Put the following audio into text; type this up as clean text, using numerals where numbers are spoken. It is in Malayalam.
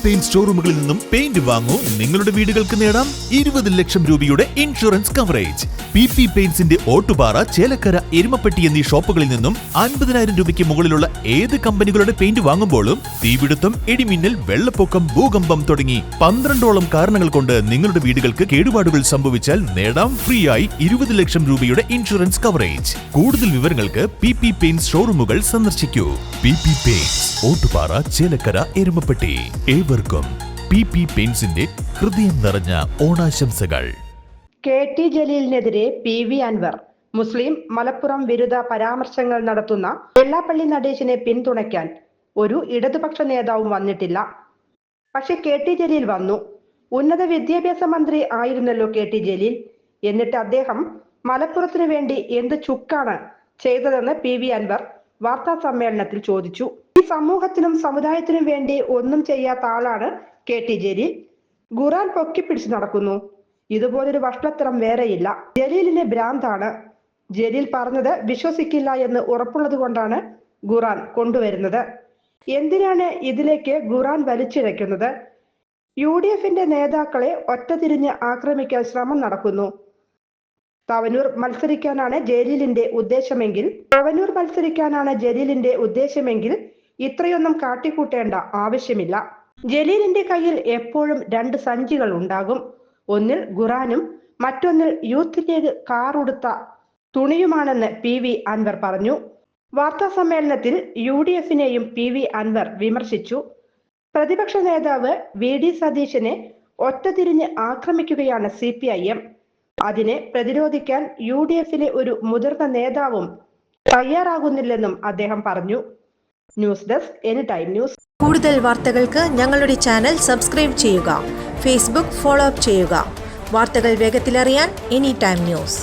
പെയിന്റ് ഷോറൂമുകളിൽ നിന്നും പെയിന്റ് വാങ്ങൂ, നിങ്ങളുടെ വീടുകൾക്ക് നേടാം 20 ലക്ഷം രൂപയുടെ ഇൻഷുറൻസ് കവറേജ്. PP പെയിന്റ്സിന്റെ ഓട്ടുപാറ, ചേലക്കര, എരുമപ്പെട്ടി എന്നീ ഷോപ്പുകളിൽ നിന്നും 50,000 രൂപയ്ക്ക് മുകളിലുള്ള ഏത് കമ്പനികളുടെ പെയിന്റ് വാങ്ങുമ്പോഴും തീപിടുത്തം, ഇടിമിന്നൽ, വെള്ളപ്പൊക്കം, ഭൂകമ്പം തുടങ്ങി 12ഓളം കാരണങ്ങൾ കൊണ്ട് നിങ്ങളുടെ വീടുകൾക്ക് കേടുപാടുകൾ സംഭവിച്ചാൽ നേടാം ഫ്രീ ആയി 20 ലക്ഷം രൂപയുടെ ഇൻഷുറൻസ് കവറേജ്. കൂടുതൽ വിവരങ്ങൾക്ക് PP പെയിന്റ്സ് ഷോറൂമുകൾ സന്ദർശിക്കൂ. PP paints, Ottupara, Chelakkara, Erumapetty. ഏവർക്കും PP പെയിന്റ്സിന്റെ ഹൃദയം നിറഞ്ഞ ഓണാശംസകൾ. KT ജലീലിനെതിരെ PV Anwar. മുസ്ലിം മലപ്പുറം വിരുദ്ധ പരാമർശങ്ങൾ നടത്തുന്ന വെള്ളാപ്പള്ളി നടേശനെ പിന്തുണയ്ക്കാൻ ഒരു ഇടതുപക്ഷ നേതാവും വന്നിട്ടില്ല. പക്ഷെ KT ജലീൽ വന്നു. ഉന്നത വിദ്യാഭ്യാസ മന്ത്രി ആയിരുന്നല്ലോ KT ജലീൽ. എന്നിട്ട് അദ്ദേഹം മലപ്പുറത്തിനു വേണ്ടി എന്ത് ചുക്കാണ് ചെയ്തതെന്ന് PV അൻവർ വാർത്താ സമ്മേളനത്തിൽ ചോദിച്ചു. ഈ സമൂഹത്തിനും സമുദായത്തിനും വേണ്ടി ഒന്നും ചെയ്യാത്ത ആളാണ് KT ജലീൽ. ഖുർആൻ പൊക്കിപ്പിടിച്ച് നടക്കുന്നു. ഇതുപോലൊരു വഷളത്തരം വേറെയില്ല. ജലീലിന് ഭ്രാന്താണ്. ജലീൽ പറഞ്ഞത് വിശ്വസിക്കില്ല എന്ന് ഉറപ്പുള്ളത് കൊണ്ടാണ് ഖുർആൻ കൊണ്ടുവരുന്നത്. എന്തിനാണ് ഇതിലേക്ക് ഖുർആൻ വലിച്ചിഴയ്ക്കുന്നത്? UDFന്റെ നേതാക്കളെ ഒറ്റതിരിഞ്ഞ് ആക്രമിക്കാൻ ശ്രമം നടക്കുന്നു. തവനൂർ മത്സരിക്കാനാണ് ജലീലിന്റെ ഉദ്ദേശമെങ്കിൽ ഇത്രയൊന്നും കാട്ടിക്കൂട്ടേണ്ട ആവശ്യമില്ല. ജലീലിന്റെ കയ്യിൽ എപ്പോഴും 2 സഞ്ചികൾ ഉണ്ടാകും. ഒന്നിൽ ഖുർആനും മറ്റൊന്നിൽ യൂത്ത് ലീഗ് കാറുടുത്ത തുണിയുമാണെന്ന് PV അൻവർ പറഞ്ഞു. വാർത്താ സമ്മേളനത്തിൽ UDFനെയും PV അൻവർ വിമർശിച്ചു. പ്രതിപക്ഷ നേതാവ് VD സതീശനെ ഒറ്റതിരിഞ്ഞ് ആക്രമിക്കുകയാണ് CPIM. അതിനെ പ്രതിരോധിക്കാൻ UDFിലെ ഒരു മുതിർന്ന നേതാവും തയ്യാറാകുന്നില്ലെന്നും അദ്ദേഹം പറഞ്ഞു. News desk anytime news. കൂടുതൽ വാർത്തകൾക്ക് ഞങ്ങളുടെ ചാനൽ സബ്സ്ക്രൈബ് ചെയ്യുക. ഫേസ്ബുക്ക് ഫോളോ അപ്പ് ചെയ്യുക. വാർത്തകൾ വേഗത്തിലറിയാൻ എനിടൈം ന്യൂസ്.